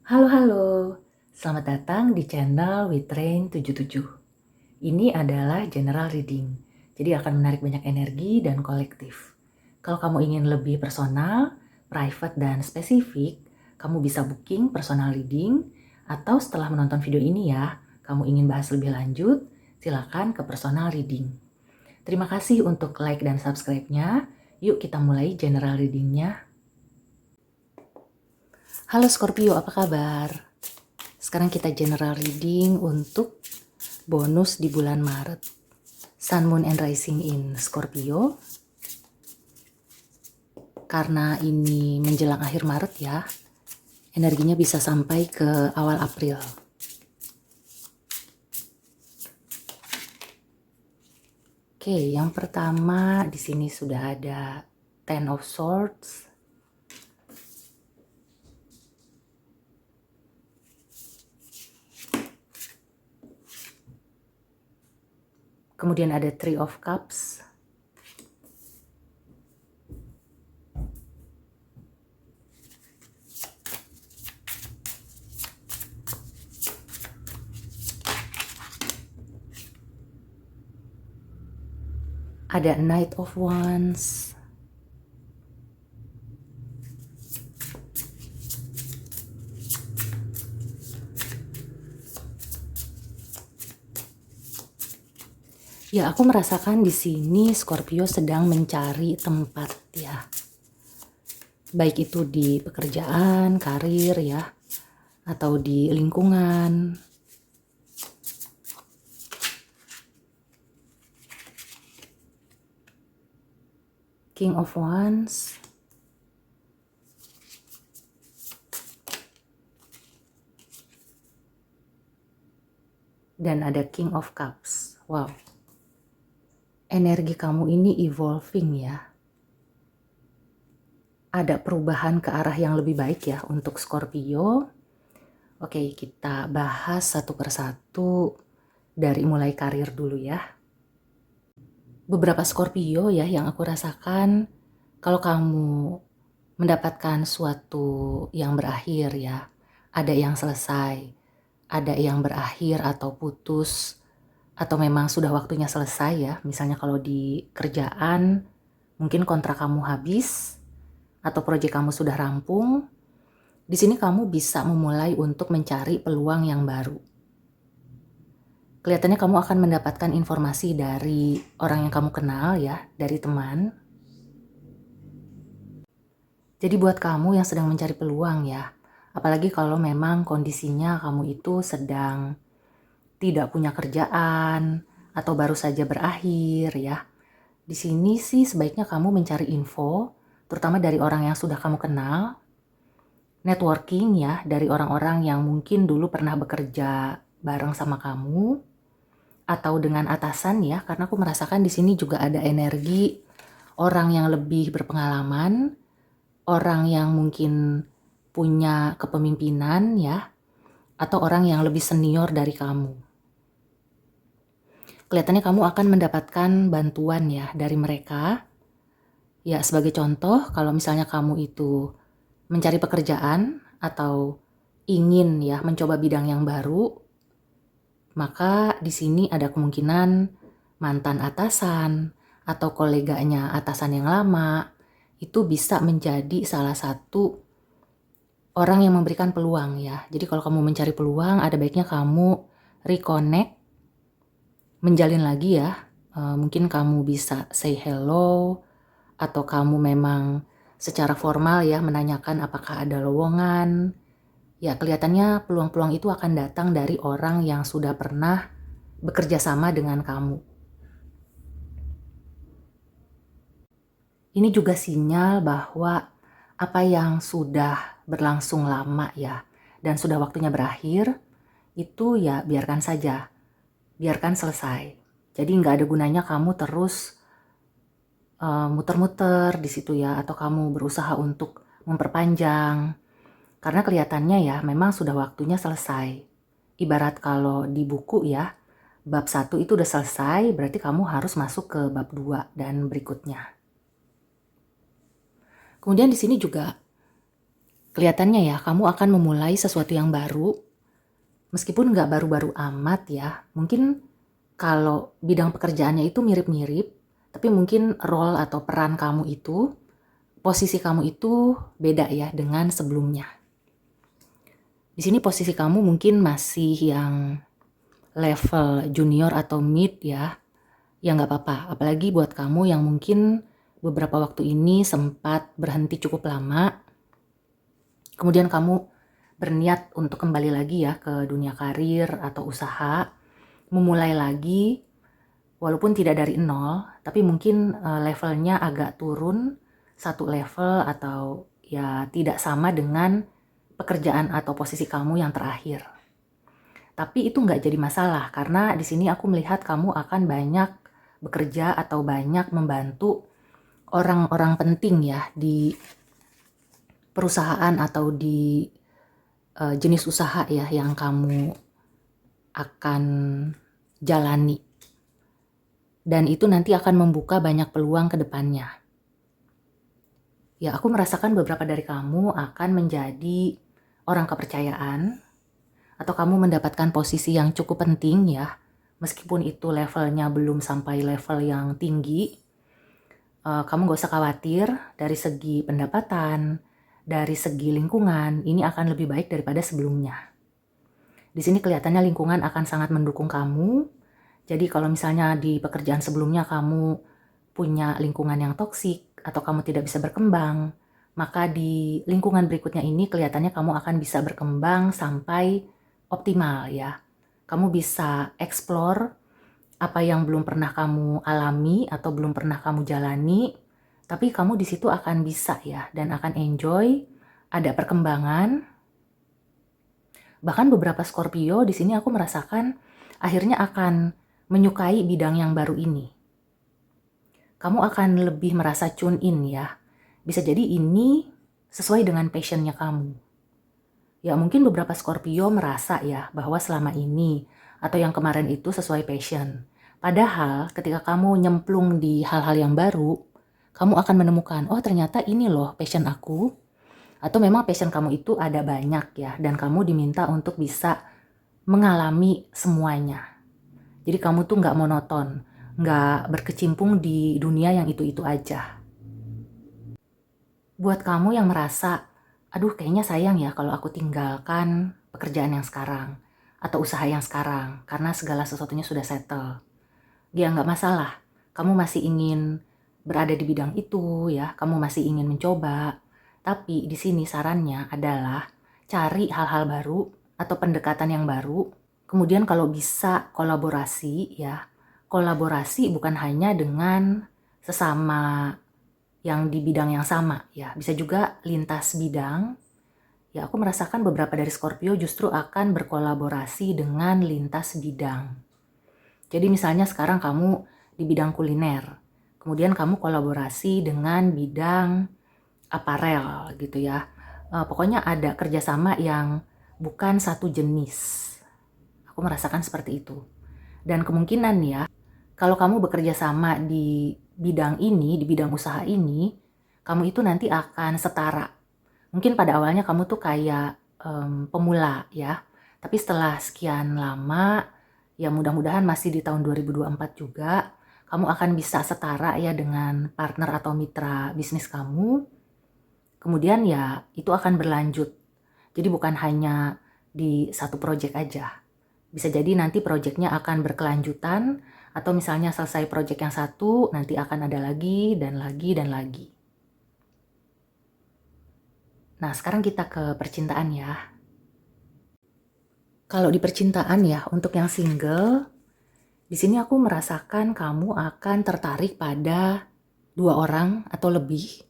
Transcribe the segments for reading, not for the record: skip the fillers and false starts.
Halo, selamat datang di channel Witrain 77. Ini adalah general reading, jadi akan menarik banyak energi dan kolektif. Kalau kamu ingin lebih personal, private, dan spesifik, kamu bisa booking personal reading, atau setelah menonton video ini ya, kamu ingin bahas lebih lanjut, silakan ke personal reading. Terima kasih untuk like dan subscribe-nya. Yuk kita mulai general reading-nya. Halo Scorpio, apa kabar? Sekarang kita general reading untuk bonus di bulan Maret. Sun, Moon, and Rising in Scorpio. Karena ini menjelang akhir Maret ya, energinya bisa sampai ke awal April. Oke, yang pertama di sini sudah ada Ten of Swords. Kemudian ada Three of Cups. Ada Knight of Wands. Ya, aku merasakan di sini Scorpio sedang mencari tempat ya. Baik itu di pekerjaan, karir ya, atau di lingkungan. King of Wands. Dan ada King of Cups. Wow. Energi kamu ini evolving ya. Ada perubahan ke arah yang lebih baik ya untuk Scorpio. Oke, kita bahas satu persatu dari mulai karir dulu ya. Beberapa Scorpio ya yang aku rasakan, kalau kamu mendapatkan suatu yang berakhir ya, ada yang selesai, ada yang berakhir atau putus, atau memang sudah waktunya selesai ya. Misalnya kalau di kerjaan, mungkin kontrak kamu habis, atau proyek kamu sudah rampung. Di sini kamu bisa memulai untuk mencari peluang yang baru. Kelihatannya kamu akan mendapatkan informasi dari orang yang kamu kenal ya, dari teman. Jadi buat kamu yang sedang mencari peluang ya, apalagi kalau memang kondisinya kamu itu sedang tidak punya kerjaan atau baru saja berakhir ya. Di sini sih sebaiknya kamu mencari info, terutama dari orang yang sudah kamu kenal. Networking ya, dari orang-orang yang mungkin dulu pernah bekerja bareng sama kamu atau dengan atasan ya, karena aku merasakan di sini juga ada energi orang yang lebih berpengalaman, orang yang mungkin punya kepemimpinan ya, atau orang yang lebih senior dari kamu. Kelihatannya kamu akan mendapatkan bantuan ya dari mereka. Ya, sebagai contoh, kalau misalnya kamu itu mencari pekerjaan atau ingin ya mencoba bidang yang baru, maka di sini ada kemungkinan mantan atasan atau koleganya atasan yang lama itu bisa menjadi salah satu orang yang memberikan peluang ya. Jadi kalau kamu mencari peluang, ada baiknya kamu reconnect, menjalin lagi ya. Mungkin kamu bisa say hello, atau kamu memang secara formal ya menanyakan apakah ada lowongan. Ya, kelihatannya peluang-peluang itu akan datang dari orang yang sudah pernah bekerja sama dengan kamu. Ini juga sinyal bahwa apa yang sudah berlangsung lama ya, dan sudah waktunya berakhir, itu ya biarkan saja, biarkan selesai. Jadi nggak ada gunanya kamu terus muter-muter di situ ya, atau kamu berusaha untuk memperpanjang. Karena kelihatannya ya memang sudah waktunya selesai. Ibarat kalau di buku ya, bab 1 itu udah selesai, berarti kamu harus masuk ke bab 2 dan berikutnya. Kemudian di sini juga Kelihatannya ya, kamu akan memulai sesuatu yang baru, meskipun nggak baru-baru amat ya. Mungkin kalau bidang pekerjaannya itu mirip-mirip, tapi mungkin role atau peran kamu itu, posisi kamu itu beda ya dengan sebelumnya. Di sini posisi kamu mungkin masih yang level junior atau mid ya. Ya nggak apa-apa, apalagi buat kamu yang mungkin beberapa waktu ini sempat berhenti cukup lama. Kemudian kamu berniat untuk kembali lagi ya ke dunia karir atau usaha, memulai lagi, walaupun tidak dari nol, tapi mungkin levelnya agak turun satu level atau ya tidak sama dengan pekerjaan atau posisi kamu yang terakhir. Tapi itu nggak jadi masalah karena di sini aku melihat kamu akan banyak bekerja atau banyak membantu orang-orang penting ya di perusahaan atau di jenis usaha ya yang kamu akan jalani. Dan itu nanti akan membuka banyak peluang ke depannya. Ya, aku merasakan beberapa dari kamu akan menjadi orang kepercayaan atau kamu mendapatkan posisi yang cukup penting ya, meskipun itu levelnya belum sampai level yang tinggi. Kamu gak usah khawatir dari segi pendapatan, dari segi lingkungan, ini akan lebih baik daripada sebelumnya. Di sini kelihatannya lingkungan akan sangat mendukung kamu. Jadi kalau misalnya di pekerjaan sebelumnya kamu punya lingkungan yang toksik atau kamu tidak bisa berkembang, maka di lingkungan berikutnya ini kelihatannya kamu akan bisa berkembang sampai optimal ya. Kamu bisa explore apa yang belum pernah kamu alami atau belum pernah kamu jalani, tapi kamu di situ akan bisa ya dan akan enjoy, ada perkembangan. Bahkan beberapa Scorpio di sini aku merasakan akhirnya akan menyukai bidang yang baru ini. Kamu akan lebih merasa tune in ya. Bisa jadi ini sesuai dengan passionnya kamu. Ya mungkin beberapa Scorpio merasa ya bahwa selama ini atau yang kemarin itu sesuai passion. Padahal ketika kamu nyemplung di hal-hal yang baru, kamu akan menemukan, oh ternyata ini loh passion aku. Atau memang passion kamu itu ada banyak ya, dan kamu diminta untuk bisa mengalami semuanya. Jadi kamu tuh nggak monoton, nggak berkecimpung di dunia yang itu-itu aja. Buat kamu yang merasa, aduh kayaknya sayang ya kalau aku tinggalkan pekerjaan yang sekarang atau usaha yang sekarang karena segala sesuatunya sudah settle. Ya nggak masalah, kamu masih ingin berada di bidang itu ya, kamu masih ingin mencoba. Tapi di sini sarannya adalah cari hal-hal baru atau pendekatan yang baru. Kemudian kalau bisa kolaborasi ya, kolaborasi bukan hanya dengan sesama yang di bidang yang sama ya, bisa juga lintas bidang. Ya aku merasakan beberapa dari Scorpio justru akan berkolaborasi dengan lintas bidang. Jadi misalnya sekarang kamu di bidang kuliner, kemudian kamu kolaborasi dengan bidang aparel gitu ya. Pokoknya ada kerjasama yang bukan satu jenis. Aku merasakan seperti itu. Dan kemungkinan ya, kalau kamu bekerja sama di bidang ini, di bidang usaha ini, kamu itu nanti akan setara. Mungkin pada awalnya kamu tuh kayak pemula ya, tapi setelah sekian lama, ya mudah-mudahan masih di tahun 2024 juga, kamu akan bisa setara ya dengan partner atau mitra bisnis kamu. Kemudian ya itu akan berlanjut. Jadi bukan hanya di satu proyek aja. Bisa jadi nanti proyeknya akan berkelanjutan atau misalnya selesai proyek yang satu nanti akan ada lagi dan lagi dan lagi. Nah sekarang kita ke percintaan ya. Kalau di percintaan ya untuk yang single, di sini aku merasakan kamu akan tertarik pada dua orang atau lebih.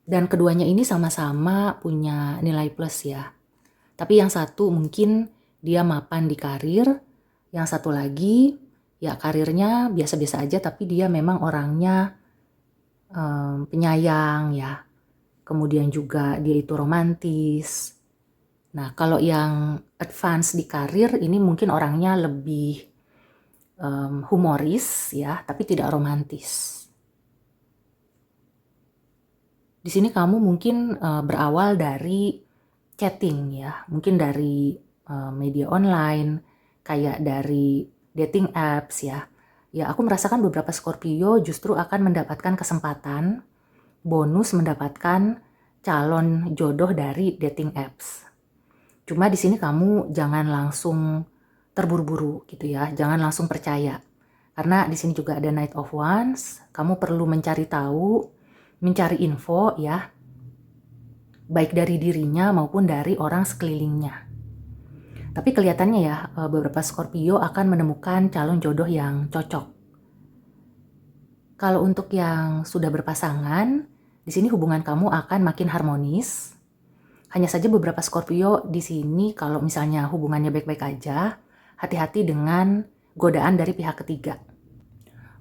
Dan keduanya ini sama-sama punya nilai plus ya. Tapi yang satu mungkin dia mapan di karir, yang satu lagi ya karirnya biasa-biasa aja tapi dia memang orangnya penyayang ya. Kemudian juga dia itu romantis. Nah kalau yang advance di karir ini mungkin orangnya lebih humoris ya tapi tidak romantis. Di sini kamu mungkin berawal dari chatting ya, mungkin dari media online, kayak dari dating apps ya. Ya, aku merasakan beberapa Scorpio justru akan mendapatkan kesempatan bonus mendapatkan calon jodoh dari dating apps. Cuma di sini kamu jangan langsung terburu-buru gitu ya, jangan langsung percaya. Karena di sini juga ada Knight of Wands, kamu perlu mencari tahu, mencari info ya, baik dari dirinya maupun dari orang sekelilingnya. Tapi kelihatannya ya, beberapa Scorpio akan menemukan calon jodoh yang cocok. Kalau untuk yang sudah berpasangan, di sini hubungan kamu akan makin harmonis. Hanya saja beberapa Scorpio di sini kalau misalnya hubungannya baik-baik aja, hati-hati dengan godaan dari pihak ketiga.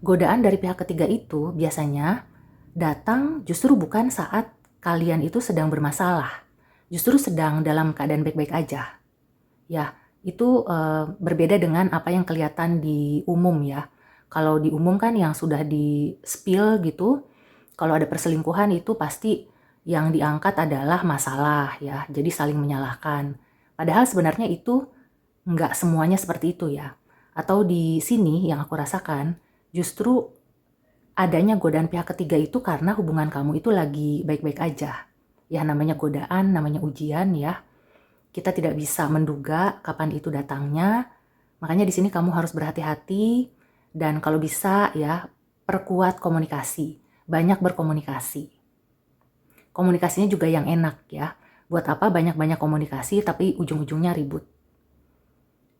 Godaan dari pihak ketiga itu biasanya datang justru bukan saat kalian itu sedang bermasalah, justru sedang dalam keadaan baik-baik aja. Ya, itu berbeda dengan apa yang kelihatan di umum ya. Kalau di umum kan yang sudah di-spill gitu, kalau ada perselingkuhan itu pasti yang diangkat adalah masalah ya, jadi saling menyalahkan. Padahal sebenarnya itu nggak semuanya seperti itu ya. Atau di sini yang aku rasakan, justru adanya godaan pihak ketiga itu karena hubungan kamu itu lagi baik-baik aja. Ya namanya godaan, namanya ujian ya. Kita tidak bisa menduga kapan itu datangnya. Makanya di sini kamu harus berhati-hati dan kalau bisa ya perkuat komunikasi, banyak berkomunikasi. Komunikasinya juga yang enak ya. Buat apa banyak-banyak komunikasi tapi ujung-ujungnya ribut.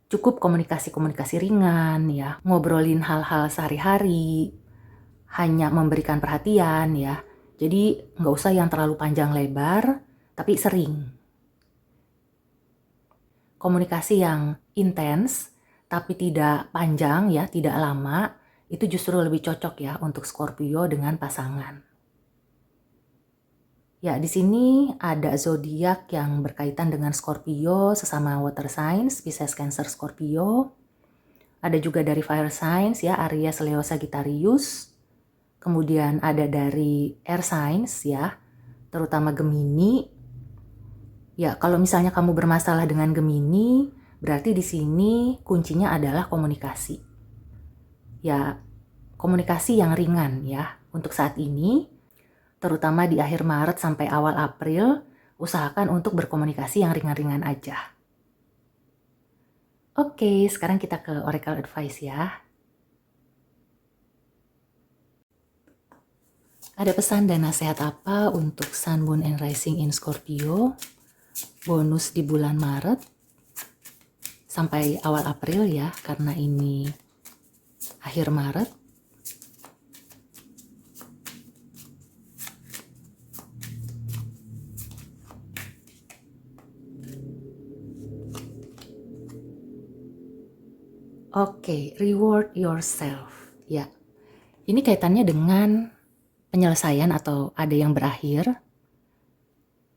Cukup komunikasi-komunikasi ringan ya, ngobrolin hal-hal sehari-hari, hanya memberikan perhatian ya. Jadi nggak usah yang terlalu panjang lebar, tapi sering. Komunikasi yang intens, tapi tidak panjang ya, tidak lama, itu justru lebih cocok ya untuk Scorpio dengan pasangan. Ya, di sini ada zodiak yang berkaitan dengan Scorpio, sesama water signs, Pisces, Cancer, Scorpio. Ada juga dari fire signs ya, Aries, Leo, Sagittarius. Kemudian ada dari air signs ya, terutama Gemini. Ya, kalau misalnya kamu bermasalah dengan Gemini, berarti di sini kuncinya adalah komunikasi. Ya, komunikasi yang ringan ya. Untuk saat ini, terutama di akhir Maret sampai awal April, usahakan untuk berkomunikasi yang ringan-ringan aja. Oke, sekarang kita ke Oracle Advice ya. Ada pesan dan nasihat apa untuk Sun, Moon, and Rising in Scorpio? Bonus di bulan Maret sampai awal April ya, karena ini akhir Maret. Oke, reward yourself. Ya, ini kaitannya dengan penyelesaian atau ada yang berakhir.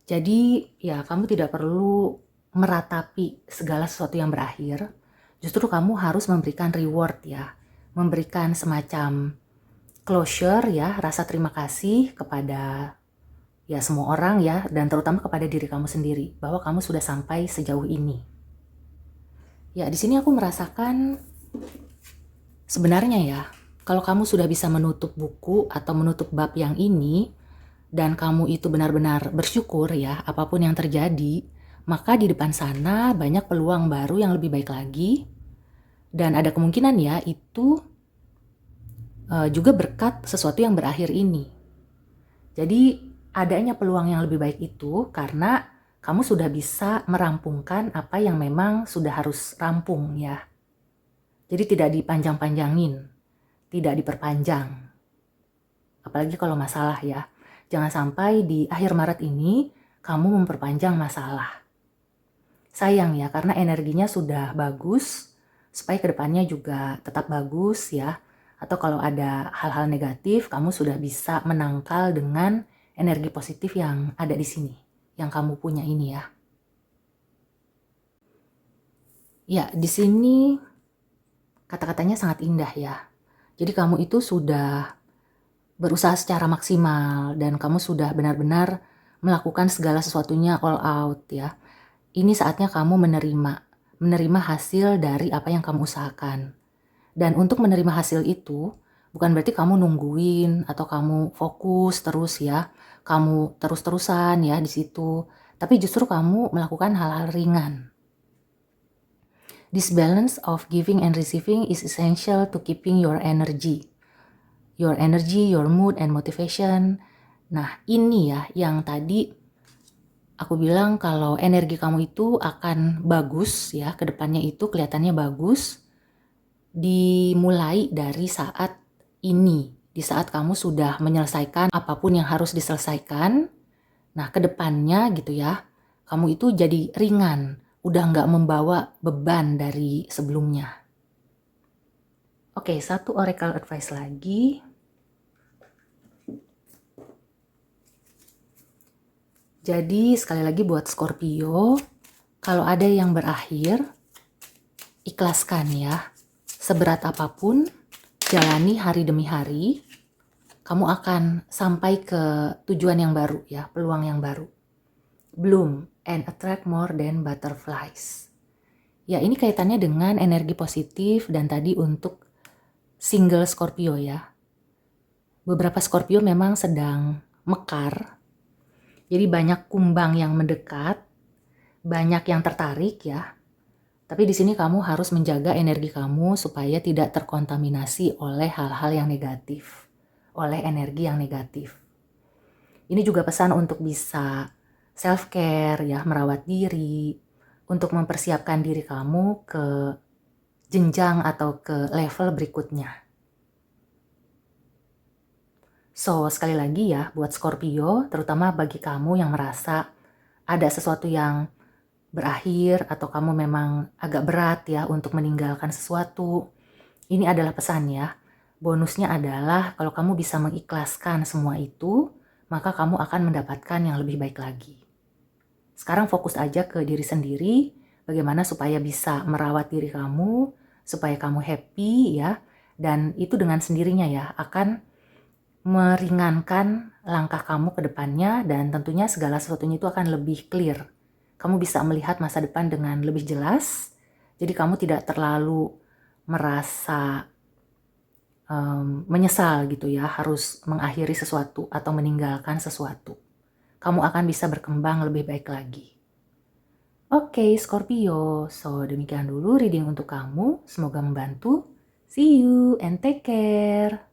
Jadi ya kamu tidak perlu meratapi segala sesuatu yang berakhir. Justru kamu harus memberikan reward ya. Memberikan semacam closure ya, rasa terima kasih kepada ya semua orang ya, dan terutama kepada diri kamu sendiri bahwa kamu sudah sampai sejauh ini. Ya, di sini aku merasakan sebenarnya ya, kalau kamu sudah bisa menutup buku atau menutup bab yang ini dan kamu itu benar-benar bersyukur ya, apapun yang terjadi, maka di depan sana banyak peluang baru yang lebih baik lagi. Dan ada kemungkinan ya itu juga berkat sesuatu yang berakhir ini. Jadi adanya peluang yang lebih baik itu karena kamu sudah bisa merampungkan apa yang memang sudah harus rampung ya. Jadi tidak dipanjang-panjangin, tidak diperpanjang. Apalagi kalau masalah ya. Jangan sampai di akhir Maret ini kamu memperpanjang masalah. Sayang ya, karena energinya sudah bagus, supaya kedepannya juga tetap bagus ya. Atau kalau ada hal-hal negatif, kamu sudah bisa menangkal dengan energi positif yang ada di sini, yang kamu punya ini ya. Ya, di sini kata-katanya sangat indah ya. Jadi kamu itu sudah berusaha secara maksimal dan kamu sudah benar-benar melakukan segala sesuatunya all out ya. Ini saatnya kamu menerima hasil dari apa yang kamu usahakan. Dan untuk menerima hasil itu, bukan berarti kamu nungguin atau kamu fokus terus ya, kamu terus-terusan ya di situ, tapi justru kamu melakukan hal-hal ringan. This balance of giving and receiving is essential to keeping your energy, your mood and motivation. Nah, ini ya yang tadi aku bilang kalau energi kamu itu akan bagus ya, ke depannya itu kelihatannya bagus. Dimulai dari saat ini, di saat kamu sudah menyelesaikan apapun yang harus diselesaikan. Nah, ke depannya gitu ya, kamu itu jadi ringan, udah nggak membawa beban dari sebelumnya. Oke, satu oracle advice lagi. Jadi sekali lagi buat Scorpio, kalau ada yang berakhir, ikhlaskan ya. Seberat apapun, jalani hari demi hari, kamu akan sampai ke tujuan yang baru ya, peluang yang baru. Bloom and attract more than butterflies. Ya, ini kaitannya dengan energi positif dan tadi untuk single Scorpio ya. Beberapa Scorpio memang sedang mekar. Jadi banyak kumbang yang mendekat, banyak yang tertarik ya. Tapi di sini kamu harus menjaga energi kamu supaya tidak terkontaminasi oleh hal-hal yang negatif, oleh energi yang negatif. Ini juga pesan untuk bisa self-care ya, merawat diri, untuk mempersiapkan diri kamu ke jenjang atau ke level berikutnya. So, sekali lagi ya, buat Scorpio, terutama bagi kamu yang merasa ada sesuatu yang berakhir atau kamu memang agak berat ya untuk meninggalkan sesuatu. Ini adalah pesan ya. Bonusnya adalah kalau kamu bisa mengikhlaskan semua itu, maka kamu akan mendapatkan yang lebih baik lagi. Sekarang fokus aja ke diri sendiri, bagaimana supaya bisa merawat diri kamu, supaya kamu happy ya, dan itu dengan sendirinya ya akan meringankan langkah kamu ke depannya dan tentunya segala sesuatunya itu akan lebih clear. Kamu bisa melihat masa depan dengan lebih jelas, jadi kamu tidak terlalu merasa menyesal gitu ya, harus mengakhiri sesuatu atau meninggalkan sesuatu. Kamu akan bisa berkembang lebih baik lagi. Oke, Scorpio. So, demikian dulu reading untuk kamu. Semoga membantu. See you and take care.